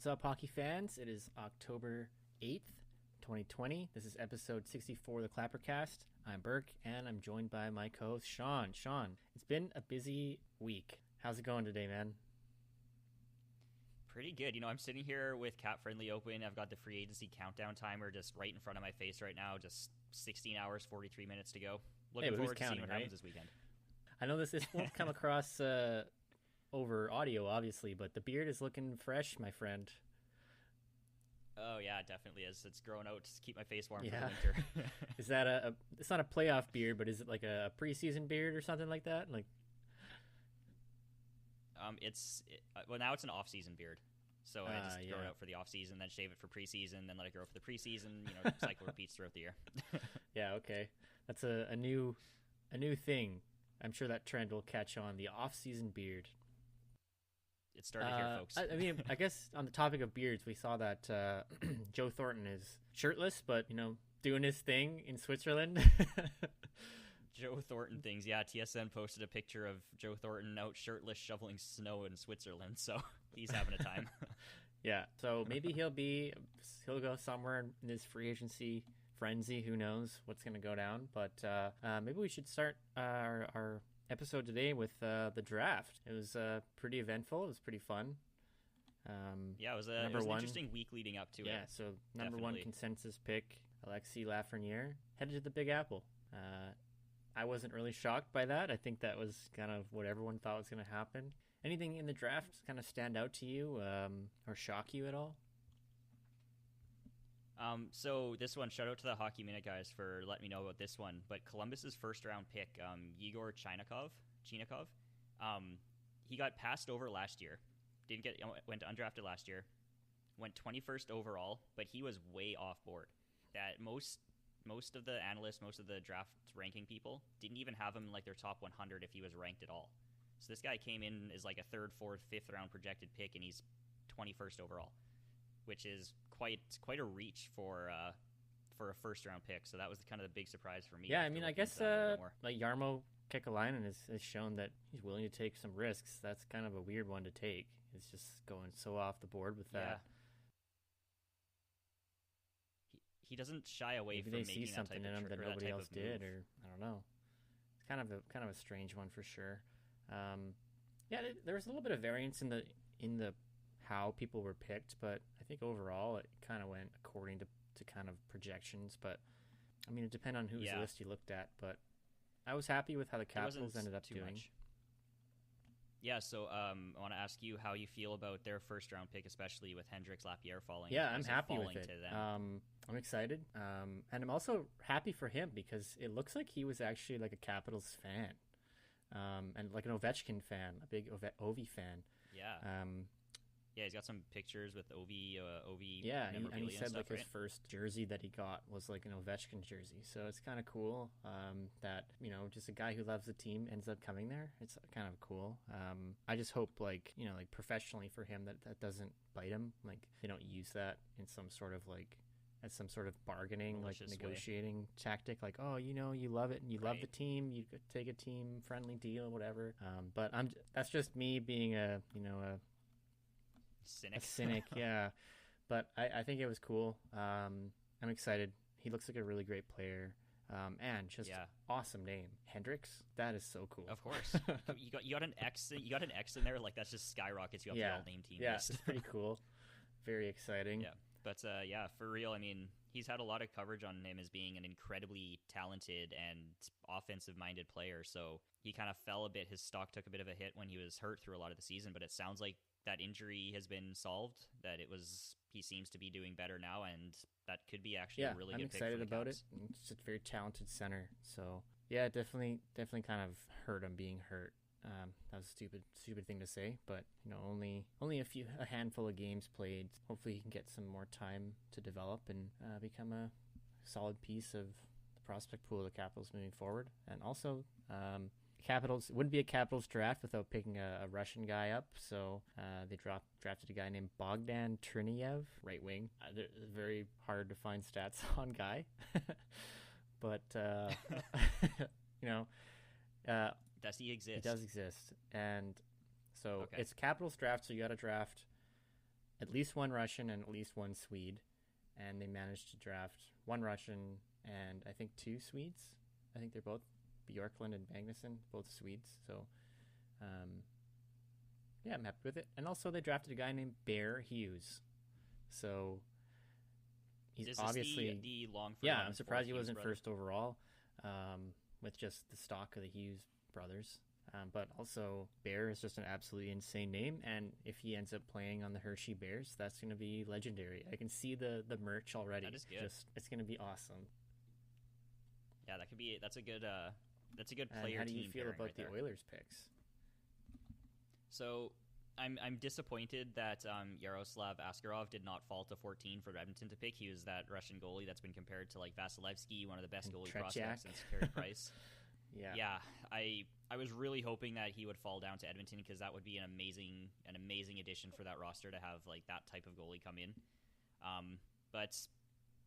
What's up, hockey fans? It is October 8th, 2020. This is episode 64 of the Clappercast. I'm Burke, and I'm joined by my co-host, Sean. Sean, it's been a busy week. How's it going today, man? Pretty good. I'm sitting here with Cap Friendly open. I've got the free agency countdown timer just right in front of my face right now. Just 16 hours, 43 minutes to go. Looking forward to seeing what happens this weekend. I know this won't come across over audio, obviously, but the beard is looking fresh, my friend. Oh, yeah, it definitely is. It's growing out to keep my face warm for the winter. Is that it's not a playoff beard, but is it like a preseason beard or something like that? Well, now it's an off-season beard. So I just grow it out for the off-season, then shave it for preseason, then let it grow for the preseason. Cycle repeats throughout the year. Yeah, okay. That's a new thing. I'm sure that trend will catch on, the off-season beard. It started here, folks. I guess on the topic of beards, we saw that Joe Thornton is shirtless, but, doing his thing in Switzerland. Joe Thornton things. Yeah, TSN posted a picture of Joe Thornton out shirtless shoveling snow in Switzerland, so he's having a time. Yeah, so maybe he'll go somewhere in his free agency frenzy. Who knows what's going to go down, but maybe we should start our episode today with the draft. It was pretty eventful. It was pretty fun. It was an interesting week leading up to it. Yeah, so number one consensus pick, Alexis Lafreniere, headed to the Big Apple. I wasn't really shocked by that. I think that was kind of what everyone thought was going to happen. Anything in the draft kind of stand out to you or shock you at all? So this one, shout out to the Hockey Minute guys for letting me know about this one. But Columbus's first round pick, Yegor Chinakhov, he got passed over last year. Went undrafted last year. Went 21st overall, but he was way off board. That most of the analysts, most of the draft ranking people didn't even have him in like their top 100 if he was ranked at all. So this guy came in as like a third, fourth, fifth round projected pick, and he's 21st overall, which is quite a reach for a first round pick. So that was kind of the big surprise for me. Yeah, I guess like Jarmo Kekalainen has shown that he's willing to take some risks. That's kind of a weird one to take. It's just going so off the board with that. Yeah. He doesn't shy away from making see something in him that nobody else did, or I don't know. It's kind of a strange one for sure. There was a little bit of variance in the how people were picked, but I think overall it kind of went according to kind of projections. But it depended on whose list you looked at. But I was happy with how the Capitals ended up doing. Much. Yeah, so I want to ask you how you feel about their first round pick, especially with Hendrix Lapierre falling. Yeah, I'm happy with it. I'm excited, and I'm also happy for him because it looks like he was actually like a Capitals fan, and like an Ovechkin fan, a big Ovi fan. Yeah. He's got some pictures with Ovi. Yeah, and he said stuff, his first jersey that he got was like an Ovechkin jersey. So it's kind of cool that just a guy who loves the team ends up coming there. It's kind of cool. I just hope like professionally for him that doesn't bite him. Like they don't use that in some sort of like as some sort of bargaining malicious negotiating tactic. Like you love it and you love the team. You could take a team friendly deal, whatever. But that's just me being a cynic, yeah. But I think it was cool. I'm excited. He looks like a really great player. And just awesome name, Hendrix. That is so cool. Of course, you got an X. You got an X in there. Like that just skyrockets you up the all name team list. It's pretty cool. Very exciting. Yeah, but for real. He's had a lot of coverage on him as being an incredibly talented and offensive-minded player. So he kind of fell a bit. His stock took a bit of a hit when he was hurt through a lot of the season. But it sounds like that injury has been solved, that he seems to be doing better now, and that could be actually a really good pick. I'm excited about Caps. it. It's just a very talented center. So, yeah, definitely kind of hurt him being hurt. That was a stupid thing to say, but only a handful of games played. Hopefully he can get some more time to develop and become a solid piece of the prospect pool of the Capitals moving forward. And also, Capitals wouldn't be a Capitals draft without picking a Russian guy up, so they drafted a guy named Bogdan Trineyev, right wing. Very hard to find stats on guy, but does he exist? He does exist, and so it's Capitals draft, so you got to draft at least one Russian and at least one Swede, and they managed to draft one Russian and I think two Swedes. I think they're both Bjorklund and Magnusson, both Swedes. So, yeah, I'm happy with it. And also, they drafted a guy named Bear Hughes. So he's Is obviously the long. Yeah, I'm surprised he wasn't first overall, with just the stock of the Hughes brothers. But also, Bear is just an absolutely insane name, and if he ends up playing on the Hershey Bears, that's going to be legendary. I can see the merch already. That is good. It's going to be awesome. Yeah, that's a good player. And how do you team feel about right the there. Oilers picks? So I'm disappointed that Yaroslav Askarov did not fall to 14 for Edmonton to pick. He was that Russian goalie that's been compared to like Vasilevsky, one of the best And goalie Tretiak. prospects since Carey Price. Yeah. I was really hoping that he would fall down to Edmonton because that would be an amazing addition for that roster to have like that type of goalie come in. But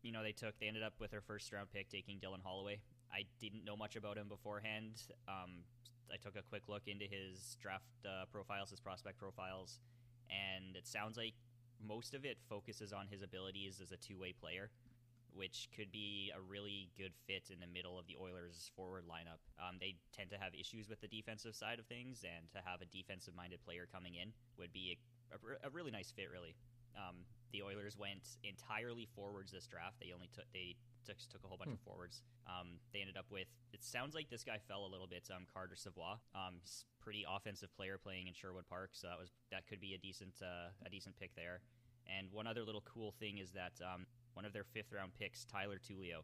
you know, they ended up with their first round pick taking Dylan Holloway. I didn't know much about him beforehand. I took a quick look into his draft profiles, his prospect profiles, and it sounds like most of it focuses on his abilities as a two-way player, which could be a really good fit in the middle of the Oilers' forward lineup. They tend to have issues with the defensive side of things, and to have a defensive-minded player coming in would be a really nice fit, really. The Oilers went entirely forwards this draft. They took a whole bunch of forwards. They ended up with, it sounds like this guy fell a little bit, Carter Savoie. He's a pretty offensive player playing in Sherwood Park, so that could be a decent pick there. And one other little cool thing is that one of their 5th round picks, Tyler Tullio,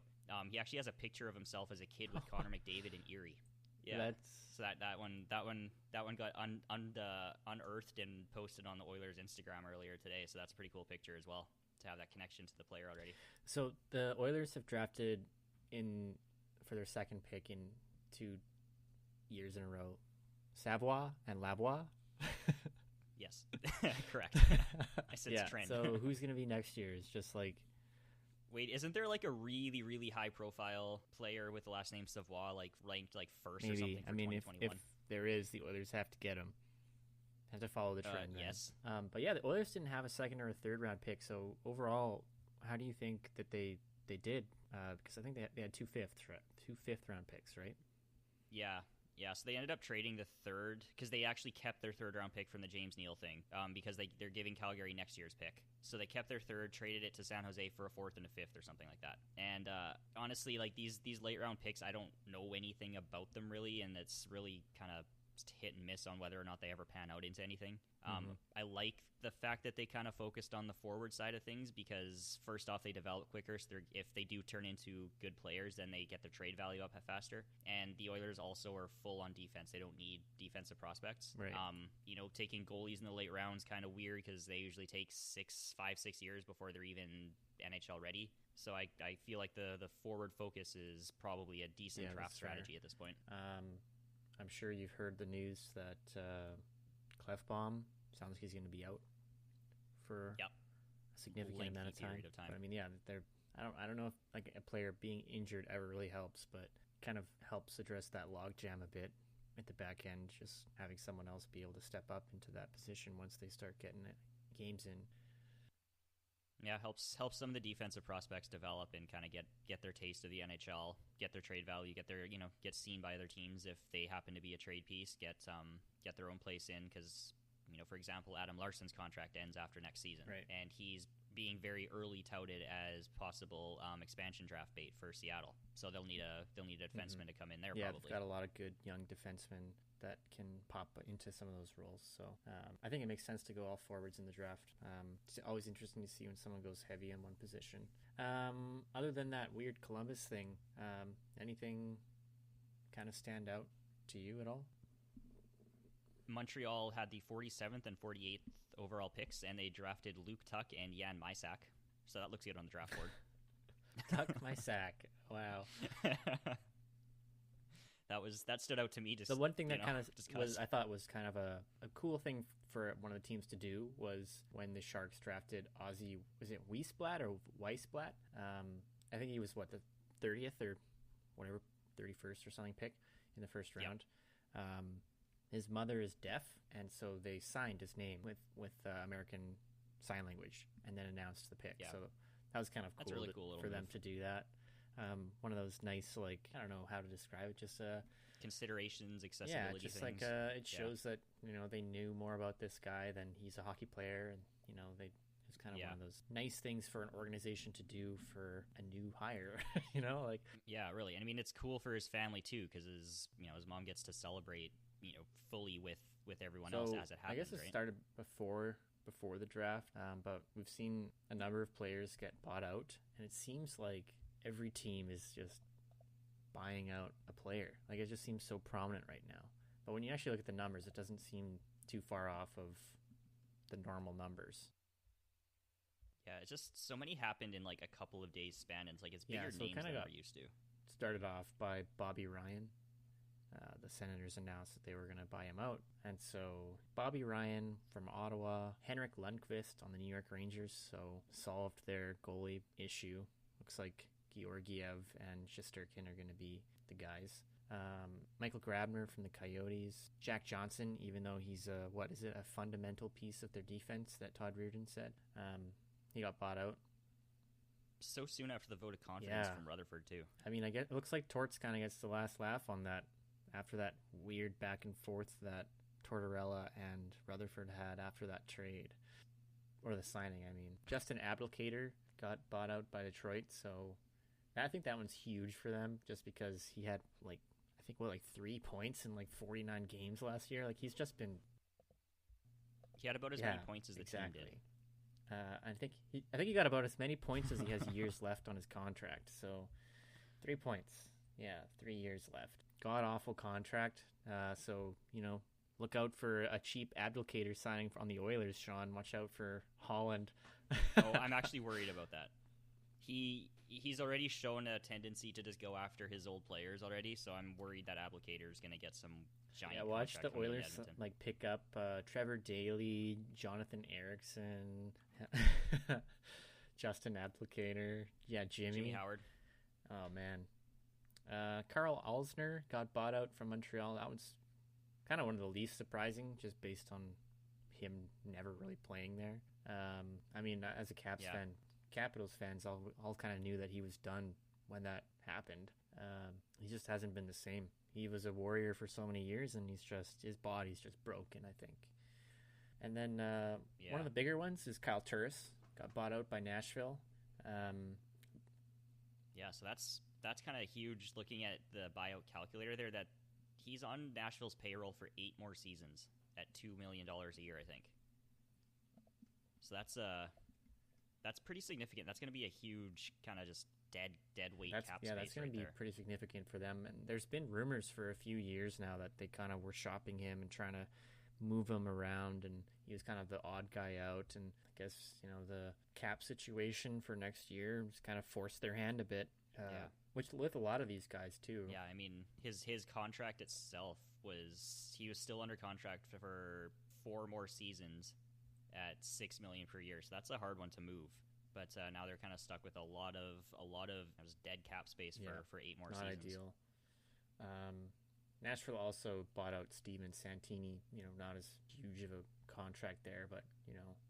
he actually has a picture of himself as a kid with Connor McDavid in Erie. Yeah, so that one got unearthed and posted on the Oilers Instagram earlier today. So that's a pretty cool picture as well, to have that connection to the player already. So the Oilers have drafted for their second pick in 2 years in a row, Savoie and Lavoie. Yes, correct. I said yeah, trend. So who's going to be next year? It's just like, wait, isn't there like a really, really high profile player with the last name Savoie, like ranked like first or something for 2021? If there is, the Oilers have to get him. Have to follow the trend. Yes. But yeah, the Oilers didn't have a second or a third round pick. So overall, how do you think that they did? Because I think they had two fifth round picks, right? Yeah. So they ended up trading the third because they actually kept their third round pick from the James Neal thing because they're giving Calgary next year's pick. So they kept their third, traded it to San Jose for a 4th and a 5th or something like that. And honestly, like these late round picks, I don't know anything about them really, and it's really kind of hit and miss on whether or not they ever pan out into anything. I like the fact that they kind of focused on the forward side of things because first off, they develop quicker. So if they do turn into good players, then they get their trade value up faster. And the Oilers also are full on defense. They don't need defensive prospects. Right. Taking goalies in the late rounds kind of weird because they usually take 5-6 years before they're even NHL ready. So I feel like the forward focus is probably a decent draft strategy at this point. I'm sure you've heard the news that Clefbaum sounds like he's going to be out for a significant amount of time. But I mean, yeah, I don't know if like a player being injured ever really helps, but kind of helps address that logjam a bit at the back end. Just having someone else be able to step up into that position once they start getting games in. Yeah, helps some of the defensive prospects develop and kind of get their taste of the NHL, get their trade value, get seen by other teams if they happen to be a trade piece, get their own place in because for example, Adam Larsson's contract ends after next season, right. And he's being very early touted as possible expansion draft bait for Seattle. So they'll need a defenseman to come in there. Yeah, probably. they've got a lot of good young defensemen that can pop into some of those roles. So I think it makes sense to go all forwards in the draft. It's always interesting to see when someone goes heavy in one position. Other than that weird Columbus thing, anything kind of stand out to you at all? Montreal had the 47th and 48th overall picks, and they drafted Luke Tuck and Jan Mysak. So that looks good on the draft board. Tuck Mysak. Wow. That stood out to me. Just the one thing that kind of was, I thought was kind of a cool thing for one of the teams to do was when the Sharks drafted Ozzy. Was it Wiesblatt or Weissblatt? I think he was the 30th or whatever, 31st or something pick in the first round. Yep. His mother is deaf, and so they signed his name with American sign language and then announced the pick. Yeah. So that was kind of That's cool, a really cool little for them move. to do that. One of those nice, like, I don't know how to describe it, just Considerations, yeah, accessibility just things. like it shows that they knew more about this guy than he's a hockey player, and they it's kind of Yeah. one of those nice things for an organization to do for a new hire. Like Yeah, really. And I mean, it's cool for his family too, because his mom gets to celebrate fully with everyone else as it happens. I guess it right? started before the draft, but we've seen a number of players get bought out, and it seems like every team is just buying out a player. Like, it just seems so prominent right now. But when you actually look at the numbers, it doesn't seem too far off of the normal numbers. Yeah, it's just so many happened in like a couple of days span, and it's like it's bigger so it names kinda than got we're used to. started off by Bobby Ryan. The Senators announced that they were going to buy him out. And so Bobby Ryan from Ottawa, Henrik Lundqvist on the New York Rangers, so solved their goalie issue. Looks like Georgiev and Shesterkin are going to be the guys. Michael Grabner from the Coyotes. Jack Johnson, even though he's a fundamental piece of their defense that Todd Reirden said. He got bought out. So soon after the vote of confidence Yeah. from Rutherford too. I mean, I guess it looks like Torts kind of gets the last laugh on that after that weird back and forth that Tortorella and Rutherford had after that trade. Or the signing, I mean. Justin Abdelkader got bought out by Detroit, so I think that one's huge for them just because he had, like, I think, 3 points in, like, 49 games last year? Like, he's just been... He had about as many points as the team did. I think he got about as many points as he has years left on his contract. So 3 points. Yeah, 3 years left. God awful contract. So look out for a cheap Abdelkader signing on the Oilers, Sean. Watch out for Holland. Oh, I'm actually worried about that. He's already shown a tendency to just go after his old players already, so I'm worried that Abdelkader is going to get some giant. Yeah, watch the contract from Oilers Edmonton. pick up Trevor Daley, Jonathan Erickson, Justin Abdelkader. Yeah, Jimmy Howard. Oh man. Carl Alsner got bought out from Montreal. That was kind of one of the least surprising, just based on him never really playing there. I mean, as a Caps fan, Capitals fans all kind of knew that he was done when that happened. He just hasn't been the same. He was a Warrior for so many years, and his body's just broken, I think. And then one of the bigger ones is Kyle Turris. Got bought out by Nashville. Yeah, so that's kind of huge. Looking at the buyout calculator there, that he's on Nashville's payroll for 8 more seasons at $2 million a year, I think. So that's pretty significant. That's going to be a huge kind of just dead weight cap space. Yeah, that's going to be pretty significant for them. And there's been rumors for a few years now that they kind of were shopping him and trying to move him around, and he was kind of the odd guy out. And I guess the cap situation for next year just kind of forced their hand a bit. Which with a lot of these guys too. Yeah, I mean his contract itself he was still under contract for 4 more seasons at $6 million per year. So that's a hard one to move. But now they're kind of stuck with a lot of just dead cap space for 8 more seasons. Not ideal. Nashville also bought out Steven Santini. Not as huge of a contract there, but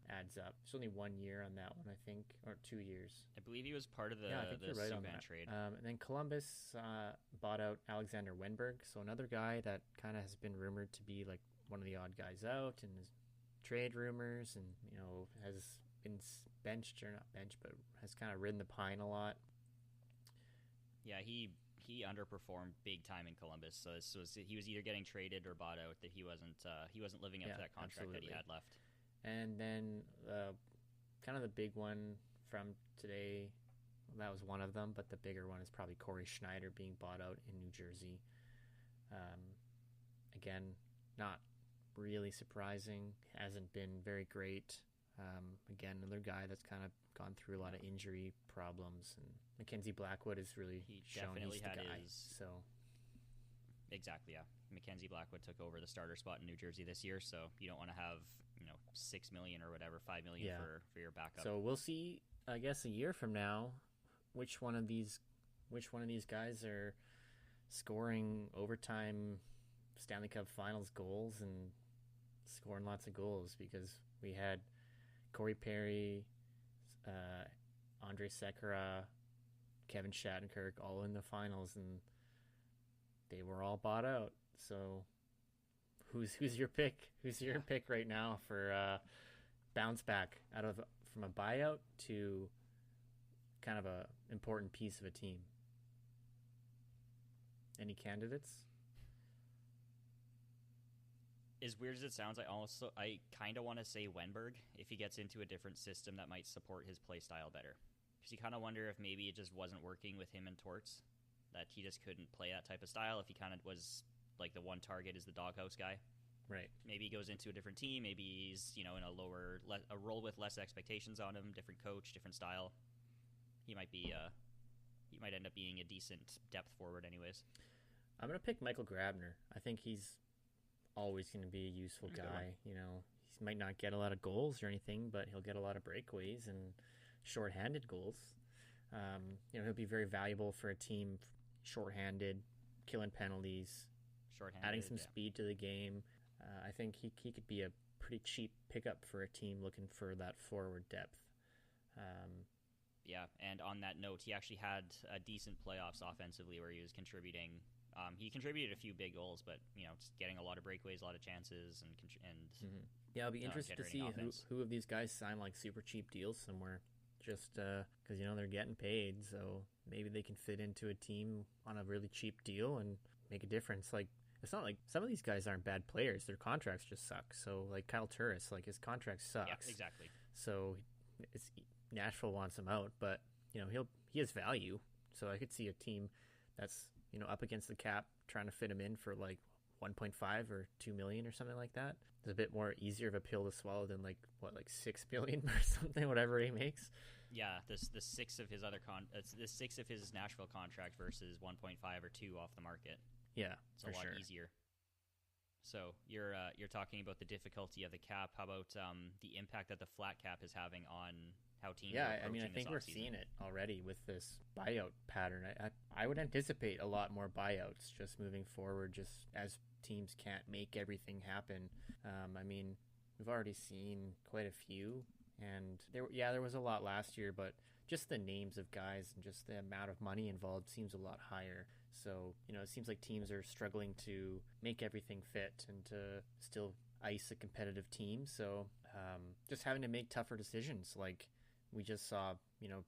adds up. It's only 1 year on that one, I think, or 2 years. I believe he was part of the right Subban trade. And then Columbus bought out Alexander Wenberg, so another guy that kind of has been rumored to be like one of the odd guys out in his trade rumors, and has been benched, or not benched, but has kind of ridden the pine a lot. Yeah, he underperformed big time in Columbus, so he was either getting traded or bought out. That he wasn't living up to that contract that he had left. And then kind of the big one from today, that was one of them, but the bigger one is probably Corey Schneider being bought out in New Jersey. Again, not really surprising. Hasn't been very great. Again, another guy that's kind of gone through a lot of injury problems, and Mackenzie Blackwood is really shown he's the guy. So exactly, yeah. Mackenzie Blackwood took over the starter spot in New Jersey this year, so you don't want to have $6 million or whatever, $5 million for your backup. So we'll see, I guess, a year from now, which one of these guys are scoring overtime Stanley Cup Finals goals and scoring lots of goals, because we had Corey Perry, Andre Sekera, Kevin Shattenkirk, all in the finals, and they were all bought out. So, who's your pick? Who's your pick right now for bounce back from a buyout to kind of a important piece of a team? Any candidates? As weird as it sounds, I kind of want to say Wenberg if he gets into a different system that might support his play style better. Because you kind of wonder if maybe it just wasn't working with him and Torts, that he just couldn't play that type of style. If he kind of was like the one target is the doghouse guy, right? Maybe he goes into a different team. Maybe he's in a role with less expectations on him, different coach, different style. He might end up being a decent depth forward, anyways. I'm gonna pick Michael Grabner. I think he's always going to be a useful guy. He might not get a lot of goals or anything, but he'll get a lot of breakaways and shorthanded goals. He'll be very valuable for a team shorthanded, killing penalties, adding some speed to the game. I think he could be a pretty cheap pickup for a team looking for that forward depth. And on that note, he actually had a decent playoffs offensively where he was contributing. He contributed a few big goals, but just getting a lot of breakaways, a lot of chances, and yeah, I'll be interested to see who of these guys sign like super cheap deals somewhere, just because they're getting paid, so maybe they can fit into a team on a really cheap deal and make a difference. Like it's not like some of these guys aren't bad players; their contracts just suck. So like Kyle Turris, like his contract sucks. Yeah, exactly. So Nashville wants him out, but he has value. So I could see a team that's up against the cap trying to fit him in for like 1.5 or 2 million or something like that. It's a bit more easier of a pill to swallow than like 6 million or something, whatever he makes. Yeah, the six of his the 6 of his Nashville contract versus 1.5 or 2 off the market. Yeah, it's a lot easier. So you're talking about the difficulty of the cap. How about the impact that the flat cap is having on how teams are approaching I think we're seeing it already with this buyout pattern. I would anticipate a lot more buyouts just moving forward, just as teams can't make everything happen. We've already seen quite a few, and there was a lot last year, but just the names of guys and just the amount of money involved seems a lot higher. So, it seems like teams are struggling to make everything fit and to still ice a competitive team. So, just having to make tougher decisions, like we just saw,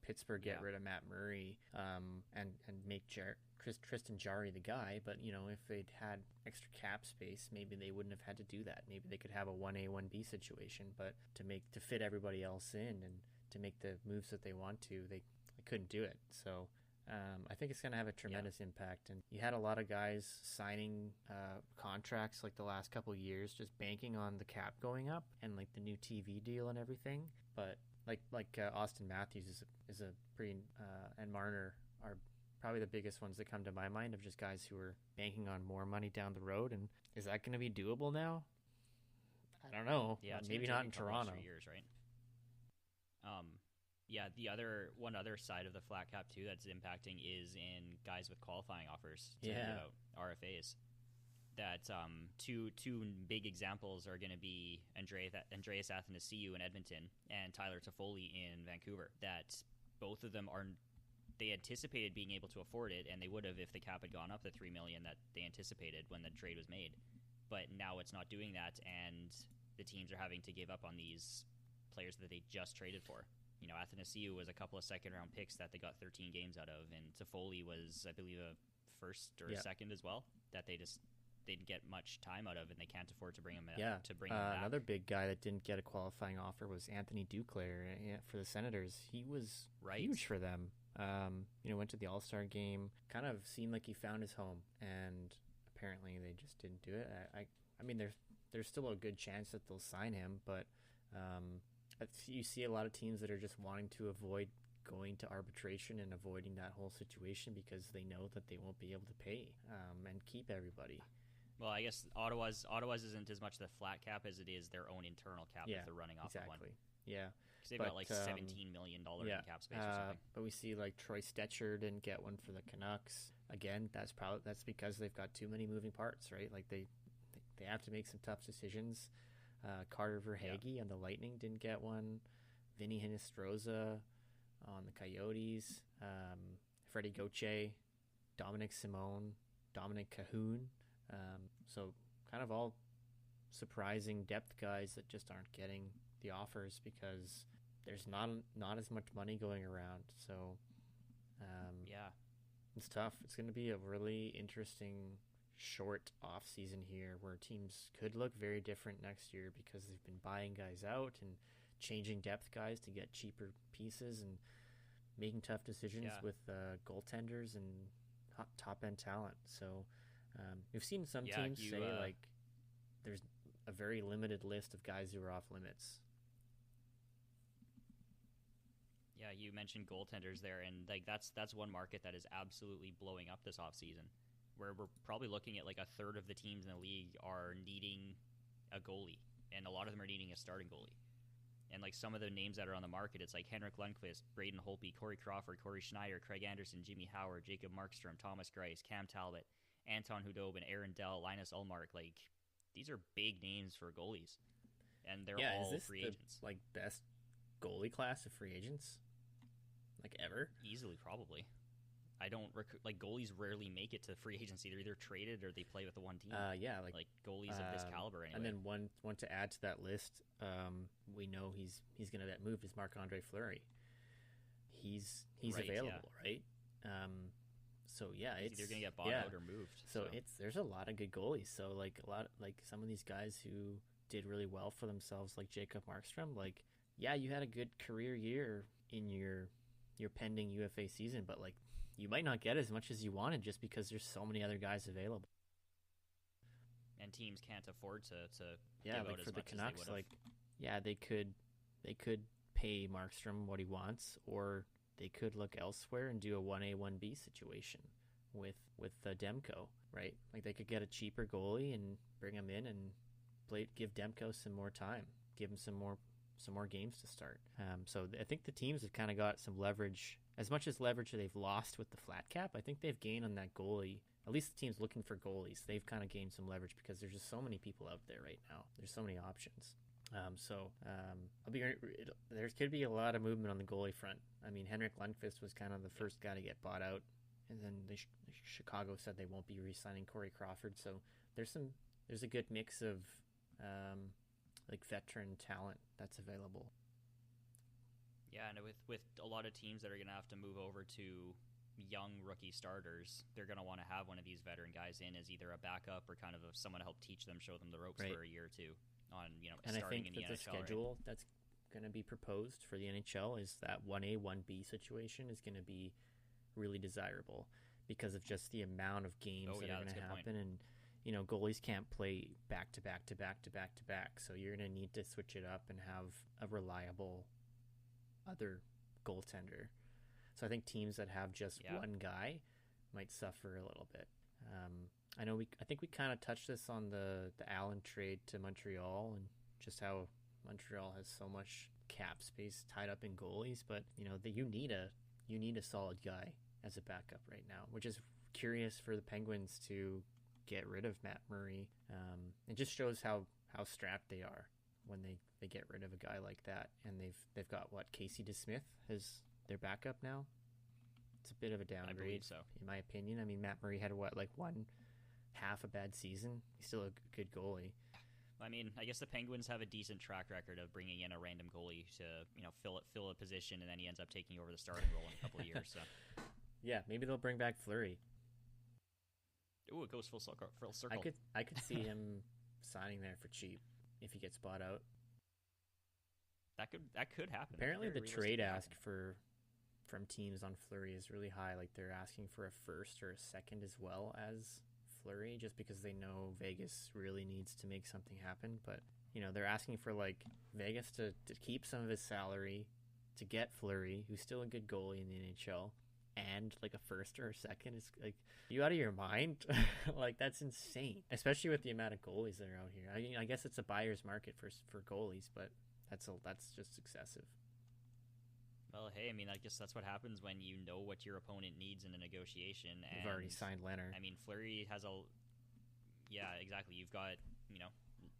Pittsburgh get rid of Matt Murray and make Tristan Jarry the guy. But, if they'd had extra cap space, maybe they wouldn't have had to do that. Maybe they could have a 1A, 1B situation. But to fit everybody else in and to make the moves that they want to, they couldn't do it. So I think it's going to have a tremendous impact. And you had a lot of guys signing contracts like the last couple of years, just banking on the cap going up and like the new TV deal and everything. But like Austin Matthews is a pretty and Marner are probably the biggest ones that come to my mind of just guys who are banking on more money down the road. And is that going to be doable now? I don't know. Yeah, maybe not in Toronto. Years, right? The one other side of the flat cap too that's impacting is in guys with qualifying offers to RFAs. That two big examples are going to be Andreas Athanasiou in Edmonton and Tyler Toffoli in Vancouver. That both of them they anticipated being able to afford it, and they would have if the cap had gone up to $3 million that they anticipated when the trade was made. But now it's not doing that, and the teams are having to give up on these players that they just traded for. Athanasiou was a couple of second-round picks that they got 13 games out of, and Toffoli was, I believe, a first or second as well, that they didn't get much time out of, and they can't afford to bring him back. Another big guy that didn't get a qualifying offer was Anthony Duclair for the Senators. He was huge for them. Went to the All-Star game, kind of seemed like he found his home, and apparently they just didn't do it. There's still a good chance that they'll sign him, but you see a lot of teams that are just wanting to avoid going to arbitration and avoiding that whole situation because they know that they won't be able to pay and keep everybody. Well, I guess Ottawa's isn't as much the flat cap as it is their own internal cap if they're running off of one. Yeah. Because they've got like $17 million in cap space or something. But we see like Troy Stetcher didn't get one for the Canucks. Again, that's because they've got too many moving parts, right? Like they have to make some tough decisions. Carter Verhaeghe on the Lightning didn't get one. Vinny Hinestroza on the Coyotes, Freddie Gauthier, Dominic Simone, Dominic Cahoon. So kind of all surprising depth guys that just aren't getting the offers because there's not as much money going around. So Yeah. it's tough. It's going to be a really interesting short off season here where teams could look very different next year because they've been buying guys out and changing depth guys to get cheaper pieces and making tough decisions with goaltenders and top end talent. So we've seen some teams say like there's a very limited list of guys who are off limits. Yeah, you mentioned goaltenders there, and like that's one market that is absolutely blowing up this offseason, where we're probably looking at like a third of the teams in the league are needing a goalie, and a lot of them are needing a starting goalie. And like some of the names that are on the market, it's like Henrik Lundqvist, Braden Holtby, Corey Crawford, Corey Schneider, Craig Anderson, Jimmy Howard, Jacob Markstrom, Thomas Greiss, Cam Talbot, Anton Hudobin, Aaron Dell, Linus Ullmark. Like these are big names for goalies, and they're all free agents. Like best goalie class of free agents, like ever? Easily, probably. I don't like goalies rarely make it to free agency. They're either traded or they play with the one team. Like goalies of this caliber. Anyway. And then one to add to that list, we know he's going to get moved is Marc-Andre Fleury. He's available, right? So yeah, he's either going to get bought out or moved. So there's a lot of good goalies. So like some of these guys who did really well for themselves, like Jacob Markstrom. Like you had a good career year in your pending UFA season, but like you might not get as much as you wanted just because there's so many other guys available. And teams can't afford to give out like as for the much Canucks, as they like they could pay Markstrom what he wants, or they could look elsewhere and do a 1A 1B situation with Demko, right? Like they could get a cheaper goalie and bring him in and give Demko some more time, give him some more games to start. So I think the teams have kind of got some leverage. As much as leverage they've lost with the flat cap, I think they've gained on that goalie. At least the teams looking for goalies, they've kind of gained some leverage because there's just so many people out there right now. There's so many options. There could be a lot of movement on the goalie front. I mean, Henrik Lundqvist was kind of the first guy to get bought out, and then Chicago said they won't be re-signing Corey Crawford. So there's a good mix of like veteran talent that's available. Yeah, and with a lot of teams that are going to have to move over to young rookie starters, they're going to want to have one of these veteran guys in as either a backup or kind of someone to help teach them, show them the ropes for a year or two on and starting I think in the that NHL. The schedule that's going to be proposed for the NHL is that 1A 1B situation is going to be really desirable because of just the amount of games that are going to happen and. You know, goalies can't play back to back to back to back to back, so you're going to need to switch it up and have a reliable other goaltender. So I think teams that have just one guy might suffer a little bit. I think we kind of touched this on the Allen trade to Montreal and just how Montreal has so much cap space tied up in goalies, but you know that you need a solid guy as a backup right now, which is curious for the Penguins to get rid of Matt Murray. It just shows how strapped they are when they get rid of a guy like that. And they've got Casey DeSmith as their backup now. It's a bit of a downgrade, I believe so, in my opinion. I mean, Matt Murray had one half a bad season. He's still a good goalie. I mean, I guess the Penguins have a decent track record of bringing in a random goalie to fill a position, and then he ends up taking over the starting role in a couple of years. So yeah, maybe they'll bring back Fleury. Ooh, it goes full circle. I could see him signing there for cheap if he gets bought out. That could happen. Apparently, the trade ask from teams on Fleury is really high. Like they're asking for a first or a second as well as Fleury, just because they know Vegas really needs to make something happen. But you know, they're asking for like Vegas to keep some of his salary to get Fleury, who's still a good goalie in the NHL. And like a first or a second is like, you out of your mind? Like that's insane, especially with the amount of goalies that are out here. I guess it's a buyer's market for goalies, but that's just excessive. Well, hey, I mean, I guess that's what happens when you know what your opponent needs in a negotiation. And you've already signed Leonard. I mean, Fleury has yeah, exactly. You've got,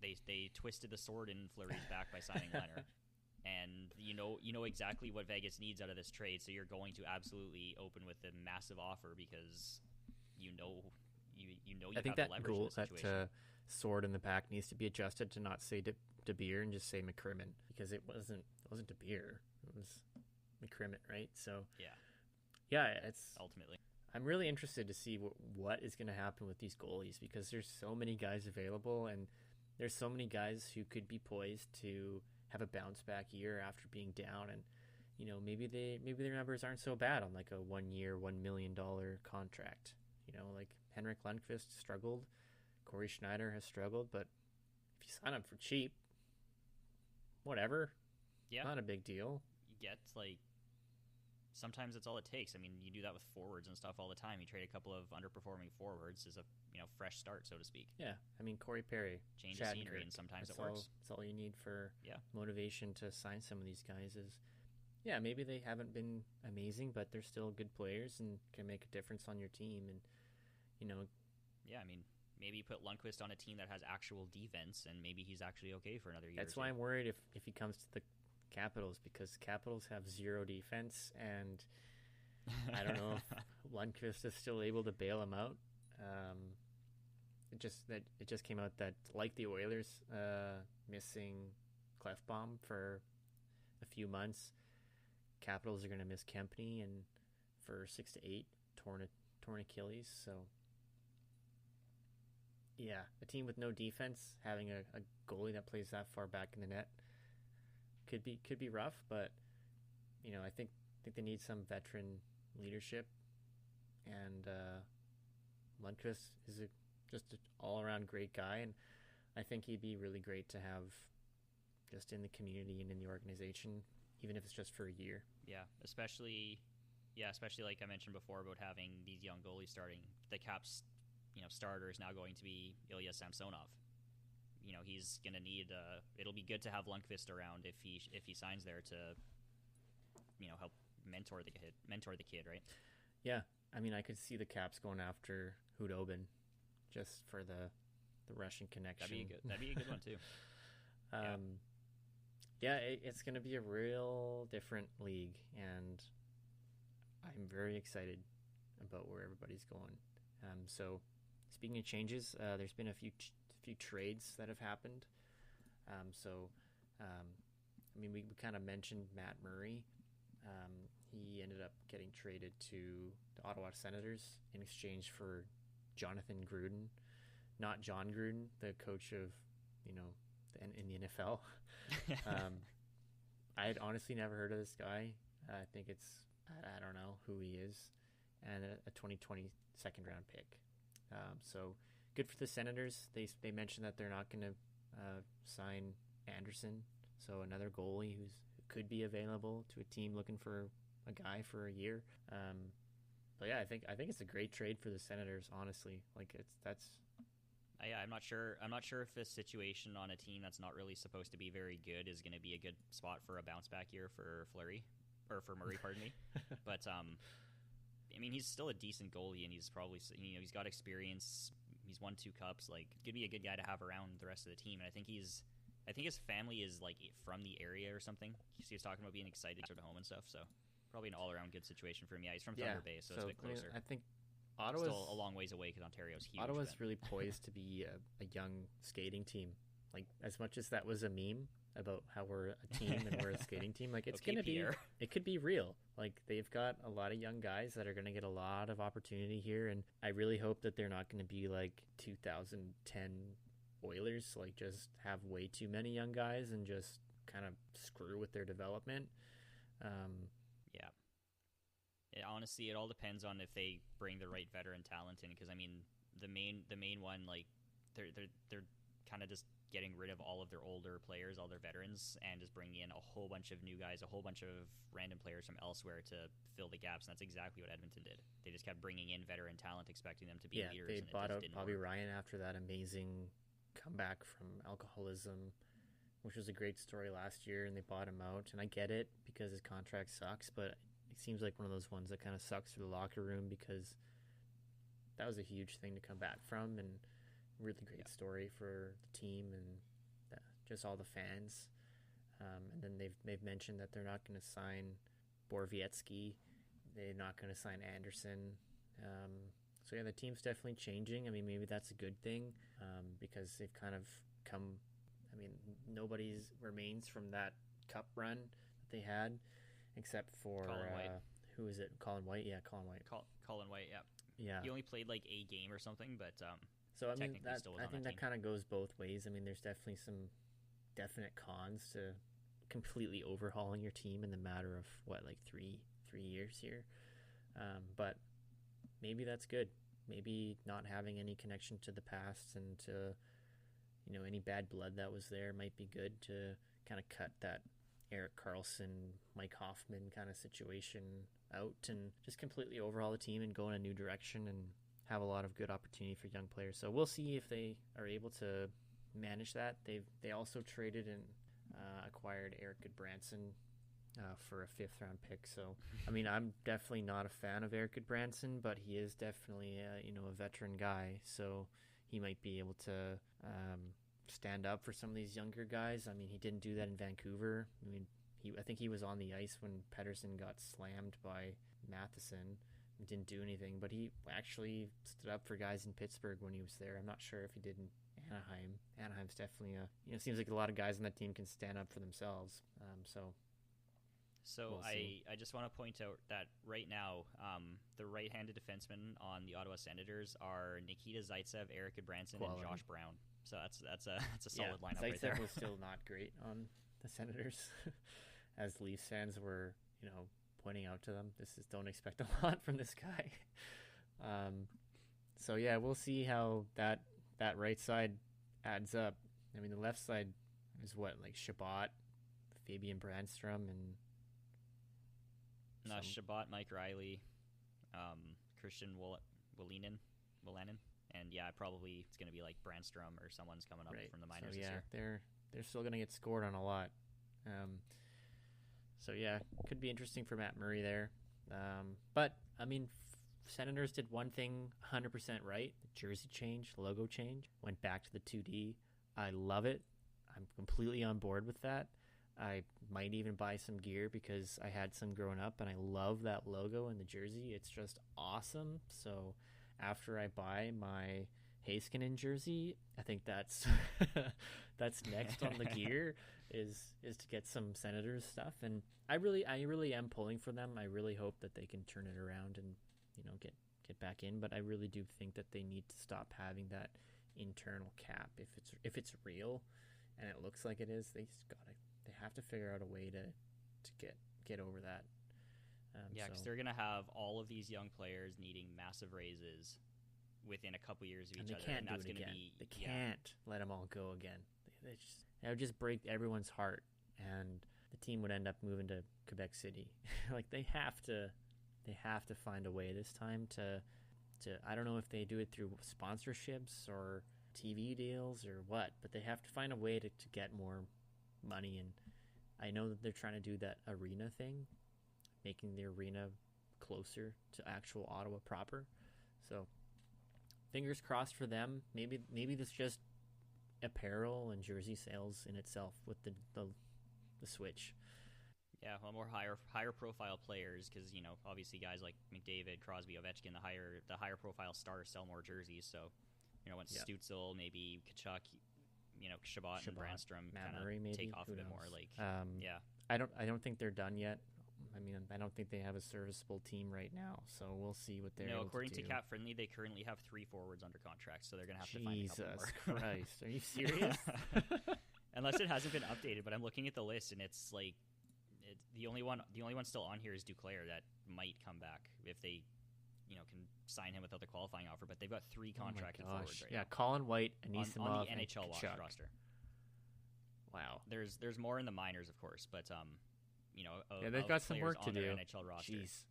they twisted the sword in Fleury's back by signing Leonard. and you know exactly what Vegas needs out of this trade, so you're going to absolutely open with a massive offer because you know you I think have that the leverage goal, in the that situation. sword in the back needs to be adjusted to not say De Beer and just say McCrimmon, because it wasn't De Beer, it was McCrimmon, right? So Yeah, yeah, it's ultimately. I'm really interested to see what is going to happen with these goalies, because there's so many guys available, and there's so many guys who could be poised to have a bounce back year after being down, and maybe their numbers aren't so bad on like a 1 year $1 million contract. Like Henrik Lundqvist struggled, Corey Schneider has struggled, but if you sign up for cheap, whatever, Yeah, not a big deal. you get like sometimes it's all it takes. I mean, you do that with forwards and stuff all the time. You trade a couple of underperforming forwards as a fresh start, so to speak. Yeah, I mean Corey Perry, Change of Shattenkirk, scenery, and sometimes it that's works. all you need for Yeah, motivation to sign some of these guys is, yeah, maybe they haven't been amazing, but they're still good players and can make a difference on your team. And yeah. I mean, maybe you put Lundqvist on a team that has actual defense, and maybe he's actually okay for another year. that's why I'm worried if he comes to the Capitals, because Capitals have zero defense, and I don't know if Lundqvist is still able to bail him out. It just came out that, like the Oilers, missing Clefbaum for a few months, Capitals are going to miss Kempney and for 6 to 8 torn Achilles. So yeah, a team with no defense having a goalie that plays that far back in the net could be rough. But I think they need some veteran leadership, and Lundqvist is just an all-around great guy, and I think he'd be really great to have just in the community and in the organization, even if it's just for a year. Yeah, especially like I mentioned before about having these young goalies starting. The Caps, starter is now going to be Ilya Samsonov. He's going to need. It'll be good to have Lundqvist around if he signs there to, help mentor the kid, right? Yeah, I mean, I could see the Caps going after Hudobin just for the Russian connection. That'd be a good one too. It's going to be a real different league, and I'm very excited about where everybody's going. So, speaking of changes, there's been a few trades that have happened. I mean, we kind of mentioned Matt Murray. He ended up getting traded to the Ottawa Senators in exchange for Jonathan Gruden, not John Gruden, the coach of, in the NFL. I had honestly never heard of this guy. I think I don't know who he is, and a 2020 second round pick. So good for the Senators. They mentioned that they're not going to sign Anderson, so another goalie who could be available to a team looking for a guy for a year. But yeah, I think it's a great trade for the Senators. Honestly, I'm not sure if this situation on a team that's not really supposed to be very good is going to be a good spot for a bounce back year for Fleury, or for Murray, pardon me. But I mean, he's still a decent goalie, and he's probably he's got experience. He's won 2 cups. Like, could be a good guy to have around the rest of the team. And I think his family is like from the area or something. He was talking about being excited to home and stuff. So probably an all around good situation for him. Yeah, he's from Thunder Bay, so it's a bit closer. I think Ottawa's still a long ways away because Ontario's huge. Ottawa's really poised to be a young skating team. Like, as much as that was a meme about how we're a team and we're a skating team, like, it's gonna be, it could be real. Like, they've got a lot of young guys that are gonna get a lot of opportunity here, and I really hope that they're not gonna be like 2010 Oilers, like just have way too many young guys and just kind of screw with their development. Honestly, it all depends on if they bring the right veteran talent in. Because I mean, the main one, like they're kind of just getting rid of all of their older players, all their veterans, and just bringing in a whole bunch of new guys, a whole bunch of random players from elsewhere to fill the gaps. And that's exactly what Edmonton did. They just kept bringing in veteran talent, expecting them to be leaders. They bought out Bobby Ryan after that amazing comeback from alcoholism, which was a great story last year, and they bought him out. And I get it because his contract sucks, but it seems like one of those ones that kind of sucks for the locker room, because that was a huge thing to come back from, and really great story for the team and just all the fans. And then they've mentioned that they're not going to sign Borowiecki. They're not going to sign Anderson. So yeah, the team's definitely changing. I mean, maybe that's a good thing because they've kind of come. I mean, nobody remains from that cup run that they had, except for Colin White. Who is it? Colin White. Yeah, Colin White. Colin White. Yeah. Yeah. He only played like a game or something, but so I mean, I think that team. kind of goes both ways. I mean, there's definitely some definite cons to completely overhauling your team in the matter of like three years here, but maybe that's good. Maybe not having any connection to the past and to any bad blood that was there might be good to kind of cut that Erik Karlsson, Mike Hoffman kind of situation out and just completely overhaul the team and go in a new direction and have a lot of good opportunity for young players. So we'll see if they are able to manage that. They also traded and acquired Erik Goodbranson for a 5th round pick. So I mean, I'm definitely not a fan of Erik Goodbranson, but he is definitely a veteran guy. So he might be able to stand up for some of these younger guys. I mean, he didn't do that in Vancouver. I mean, I think he was on the ice when Pettersson got slammed by Matheson. He didn't do anything, but he actually stood up for guys in Pittsburgh when he was there. I'm not sure if he did in Anaheim. Anaheim's definitely seems like a lot of guys on that team can stand up for themselves. So I just want to point out that right now, the right-handed defensemen on the Ottawa Senators are Nikita Zaitsev, Erik Goodbranson, and Josh Brown. So that's a solid lineup right there. Zaitsev was still not great on the Senators, as Leafs fans were pointing out to them. Don't expect a lot from this guy. So yeah, we'll see how that right side adds up. I mean, the left side is like Shabbat, Fabian Brandstrom, and Shabbat, Mike Riley, Christian Wolanin, and yeah, probably it's going to be like Brandstrom or someone's coming up from the minors this year. They're still going to get scored on a lot. So yeah, could be interesting for Matt Murray there. But I mean, Senators did one thing 100% right: the jersey change, logo change, went back to the 2D. I love it. I'm completely on board with that. I might even buy some gear because I had some growing up and I love that logo and the jersey. It's just awesome. So after I buy my Heiskanen jersey, I think that's that's next on the gear is to get some Senators stuff. And I really am pulling for them. I really hope that they can turn it around and get back in. But I really do think that they need to stop having that internal cap if it's real, and it looks like it is. They have to figure out a way to get over that. Because they're going to have all of these young players needing massive raises within a couple years of each other. And that's going to be... They can't let them all go again. That would just break everyone's heart, and the team would end up moving to Quebec City. Like, they have to find a way this time to I don't know if they do it through sponsorships or TV deals or what, but they have to find a way to get more money. And I know that they're trying to do that arena thing, making the arena closer to actual Ottawa proper. So fingers crossed for them. Maybe this just apparel and jersey sales in itself with the switch. Yeah, well, more higher profile players, because obviously guys like McDavid, Crosby, Ovechkin, the higher profile stars sell more jerseys. So when Stützle, maybe Kachuk, Shabbat and Brandstrom kind of take off a bit more. Like, I don't think they're done yet. I mean, I don't think they have a serviceable team right now. So we'll see what they're able to do. According to Cap Friendly, they currently have 3 forwards under contract, so they're going to have to find a couple more. Jesus Christ, are you serious? Unless it hasn't been updated, but I'm looking at the list and it's like the only one still on here is Duclair that might come back if they can sign him without the qualifying offer. But they've got 3 contracted forwards right now. Colin White, Anisimov, on the NHL roster. Wow. There's more in the minors, of course, but they've got some work to do. NHL roster. Jeez.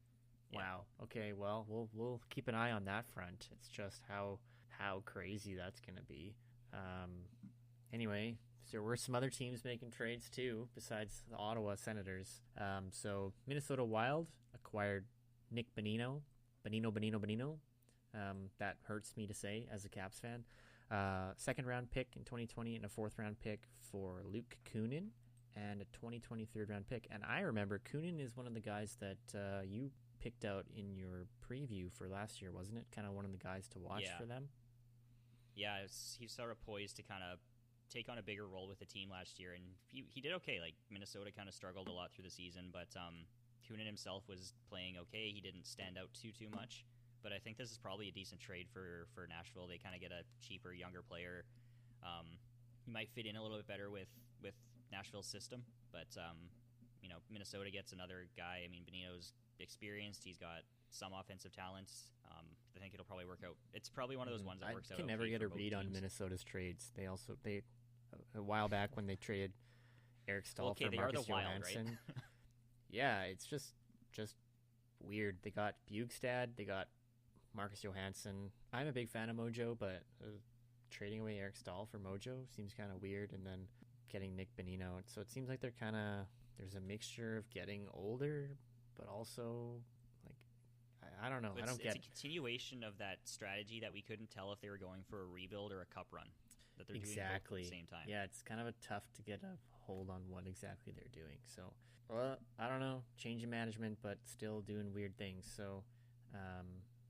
Yeah. Wow. Okay. Well, we'll keep an eye on that front. It's just how crazy that's going to be. Anyway, so there were some other teams making trades too, besides the Ottawa Senators. So Minnesota Wild acquired Nick Bonino. That hurts me to say as a Caps fan. 2nd round pick in 2020 and a 4th round pick for Luke Kunin and a 2020 third-round pick. And I remember Kunin is one of the guys that you picked out in your preview for last year, wasn't it? Kind of one of the guys to watch for them. Yeah, he's sort of poised to kind of take on a bigger role with the team last year, and he did okay. Like, Minnesota kind of struggled a lot through the season, but Kunin himself was playing okay. He didn't stand out too much, but I think this is probably a decent trade for Nashville. They kind of get a cheaper, younger player. He might fit in a little bit better with Nashville's system, but Minnesota gets another guy. I mean, Bonino's experienced. He's got some offensive talents. I think it'll probably work out. It's probably one of those ones that works out. I can never get a read on Minnesota's trades. They a while back when they traded Eric Staal for Marcus Johansson. Right? Yeah, it's just weird. They got Bjugstad. They got Marcus Johansson. I'm a big fan of Mojo, but trading away Eric Staal for Mojo seems kind of weird, and then getting Nick Bonino. So it seems like there's a mixture of getting older, but also, like, I don't know. It's a continuation of that strategy that we couldn't tell if they were going for a rebuild or a cup run. That they're doing both at the same time. Yeah, it's kind of tough to get a hold on what exactly they're doing. So, well, I don't know. Change in management, but still doing weird things. So,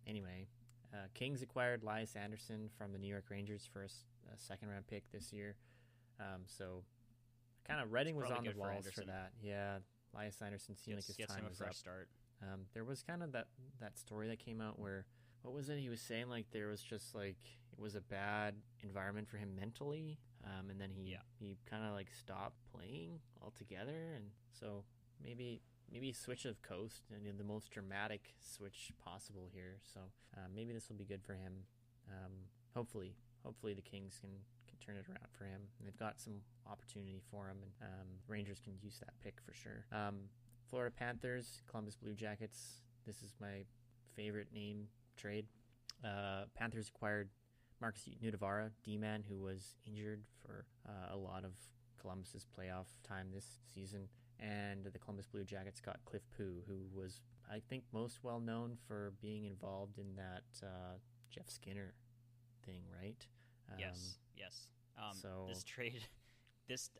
anyway, Kings acquired Elias Anderson from the New York Rangers for a second-round pick this year. So, kind of Redding was on the walls for that. Yeah, Elias Anderson seemed like his time was up. Start. There was kind of that story that came out where, what was it? He was saying like there was just like it was a bad environment for him mentally, and then he kind of like stopped playing altogether, and so maybe switch of coast and the most dramatic switch possible here. So maybe this will be good for him. Hopefully the Kings can turn it around for him. And they've got some opportunity for him, and Rangers can use that pick for sure. Florida Panthers, Columbus Blue Jackets. This is my favorite name trade. Panthers acquired Marcus Nudavara, D-man, who was injured for a lot of Columbus's playoff time this season. And the Columbus Blue Jackets got Cliff Pugh, who was, I think, most well known for being involved in that Jeff Skinner thing, right? Yes. So this trade,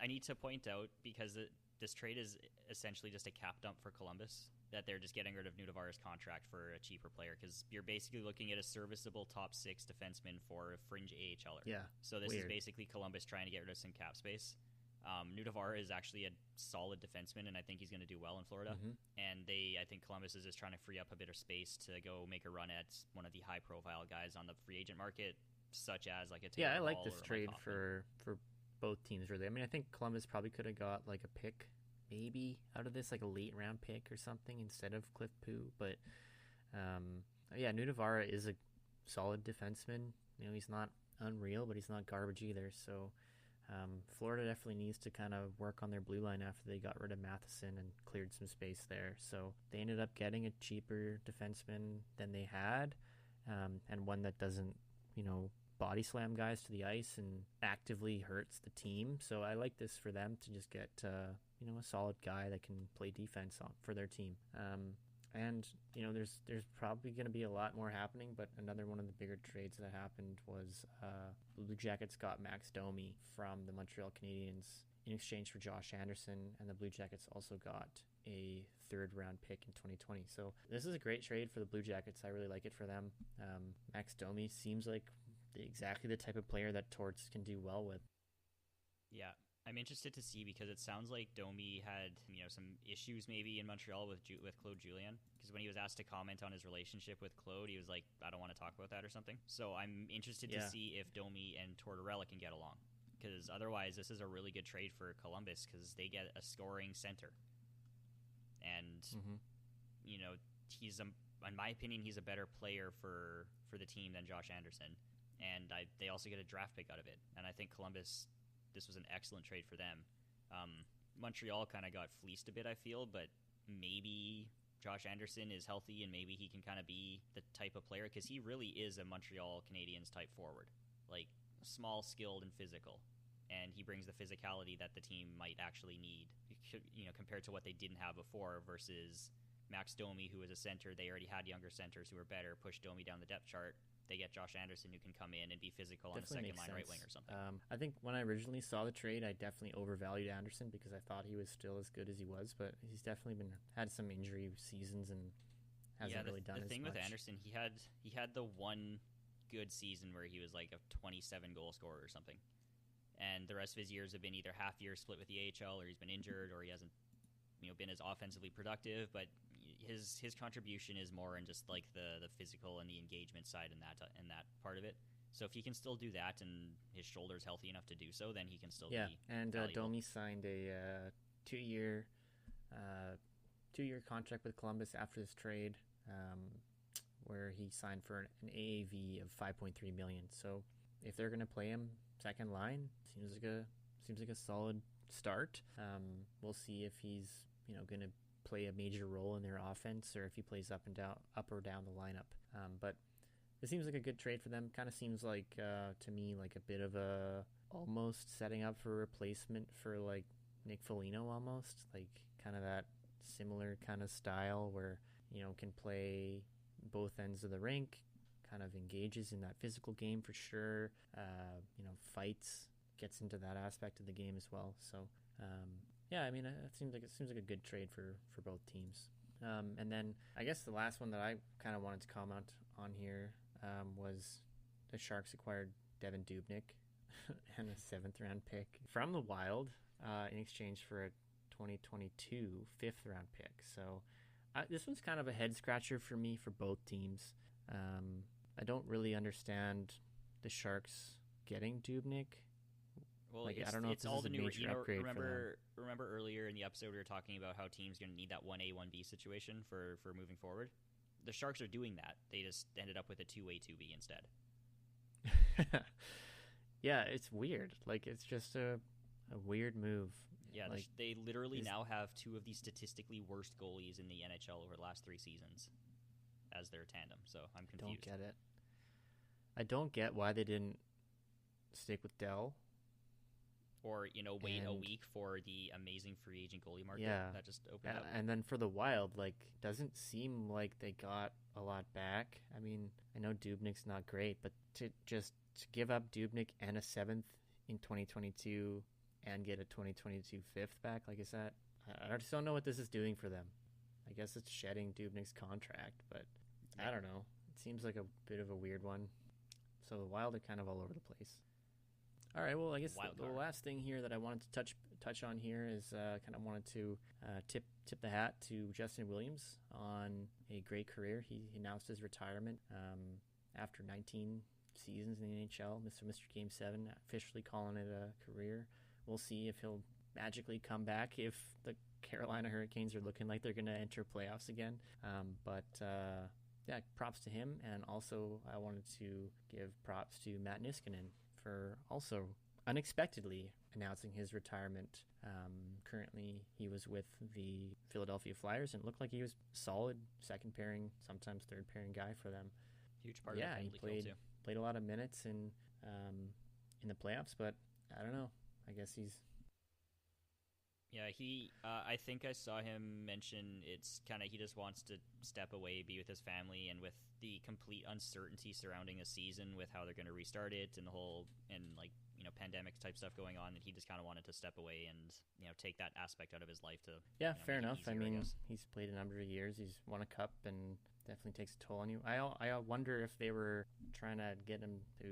I need to point out, because this trade is essentially just a cap dump for Columbus, that they're just getting rid of Nudavara's contract for a cheaper player, because you're basically looking at a serviceable top 6 defenseman for a fringe AHLer. Yeah. So this is basically Columbus trying to get rid of some cap space. Nudavara is actually a solid defenseman, and I think he's going to do well in Florida. Mm-hmm. And I think Columbus is just trying to free up a bit of space to go make a run at one of the high-profile guys on the free agent market, such as like a Taylor I like Hall this trade for both teams, really. I mean, I think Columbus probably could have got like a pick maybe out of this, like a late round pick or something instead of Cliff Pugh. But Nudavara is a solid defenseman. You know, he's not unreal, but he's not garbage either. So Florida definitely needs to kind of work on their blue line after they got rid of Matheson and cleared some space there. So they ended up getting a cheaper defenseman than they had, and one that doesn't, body slam guys to the ice and actively hurts the team. So I like this for them to just get a solid guy that can play defense for their team. And there's probably going to be a lot more happening, but another one of the bigger trades that happened was the Blue Jackets got Max Domi from the Montreal Canadiens in exchange for Josh Anderson, and the Blue Jackets also got a third-round pick in 2020. So this is a great trade for the Blue Jackets. I really like it for them. Max Domi seems like exactly the type of player that Torts can do well with. Yeah. I'm interested to see, because it sounds like Domi had some issues maybe in Montreal with Claude Julien, because when he was asked to comment on his relationship with Claude, he was like, I don't want to talk about that or something. So I'm interested to see if Domi and Tortorella can get along, because otherwise this is a really good trade for Columbus, because they get a scoring center. And he's in my opinion, he's a better player for the team than Josh Anderson, and they also get a draft pick out of it. And I think Columbus, this was an excellent trade for them. Montreal kind of got fleeced a bit, I feel, but maybe Josh Anderson is healthy and maybe he can kind of be the type of player, because he really is a Montreal Canadiens type forward, like small, skilled, and physical. And he brings the physicality that the team might actually need, compared to what they didn't have before, versus Max Domi, who was a center. They already had younger centers who were better, pushed Domi down the depth chart, they get Josh Anderson, who can come in and be physical on the Definitely second line makes right sense. wing or something. I think when I originally saw the trade, I definitely overvalued Anderson because I thought he was still as good as he was, but he's definitely had some injury seasons and hasn't really done as much. The thing with Anderson, he had the one good season where he was like a 27 goal scorer or something, and the rest of his years have been either half year split with the AHL, or he's been injured, or he hasn't been as offensively productive. But his contribution is more in just like the physical and the engagement side and that part of it. So if he can still do that and his shoulder's healthy enough to do so, then he can still be and valuable. Domi signed a 2-year contract with Columbus after this trade, where he signed for an AAV of $5.3 million. So if they're going to play him second line, seems like a solid start. We'll see if he's going to play a major role in their offense, or if he plays up or down the lineup. But it seems like a good trade for them. Kind of seems like to me like a bit of a almost setting up for a replacement for like Nick Foligno, almost like kind of that similar kind of style where can play both ends of the rink, kind of engages in that physical game for sure. Fights, gets into that aspect of the game as well. So it seems like a good trade for both teams. And then I guess the last one that I kind of wanted to comment on here was the Sharks acquired Devin Dubnyk and a 7th round pick from the Wild in exchange for a 2022 5th round pick. So this one's kind of a head scratcher for me for both teams. I don't really understand the Sharks getting Dubnyk. Well, I don't know if all the new. Remember earlier in the episode we were talking about how teams are going to need that 1A 1B situation for moving forward. The Sharks are doing that. They just ended up with a 2A 2B instead. Yeah, it's weird. Like it's just a weird move. Yeah, they literally now have 2 of the statistically worst goalies in the NHL over the last 3 seasons as their tandem. So I'm confused. Don't get it. I don't get why they didn't stick with Dell. Or, wait a week for the amazing free agent goalie market that just opened up. And then for the Wild, doesn't seem like they got a lot back. I mean, I know Dubnyk's not great, but to give up Dubnyk and a 7th in 2022 and get a 2022 5th back, like I said, I just don't know what this is doing for them. I guess it's shedding Dubnyk's contract, but I don't know. It seems like a bit of a weird one. So the Wild are kind of all over the place. All right, well, I guess the last thing here that I wanted to touch on here is kind of wanted to tip the hat to Justin Williams on a great career. He announced his retirement after 19 seasons in the NHL, Mr. Game 7, officially calling it a career. We'll see if he'll magically come back if the Carolina Hurricanes are looking like they're going to enter playoffs again. But props to him, and also I wanted to give props to Matt Niskanen for also unexpectedly announcing his retirement. Currently, he was with the Philadelphia Flyers and looked like he was solid second pairing, sometimes third pairing guy for them. Huge part of the penalty kill too. Played a lot of minutes in the playoffs, but I don't know. I guess he's. Yeah, I think I saw him mention it's kind of he just wants to step away, be with his family, and with the complete uncertainty surrounding a season with how they're going to restart it and the whole pandemic type stuff going on, that he just kind of wanted to step away and take that aspect out of his life to fair enough. I mean, he's played a number of years, he's won a cup, and definitely takes a toll on you. I wonder if they were trying to get him to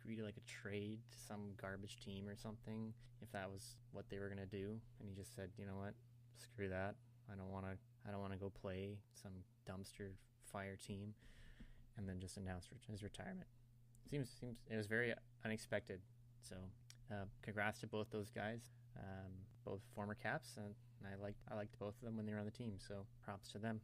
agree to like a trade to some garbage team or something, if that was what they were gonna do, and he just said, you know what, screw that, I don't want to go play some dumpster fire team, and then just announced his retirement. Seems it was very unexpected. So congrats to both those guys, both former Caps, and I liked both of them when they were on the team, so props to them.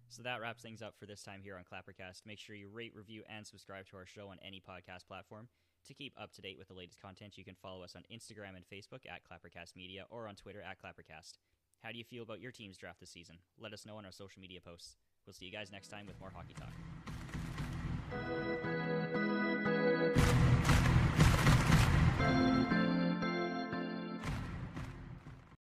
So that wraps things up for this time here on Clappercast. Make sure you rate, review, and subscribe to our show on any podcast platform. To keep up to date with the latest content, you can follow us on Instagram and Facebook at Clappercast Media, or on Twitter at Clappercast. How do you feel about your team's draft this season? Let us know on our social media posts. We'll see you guys next time with more hockey talk.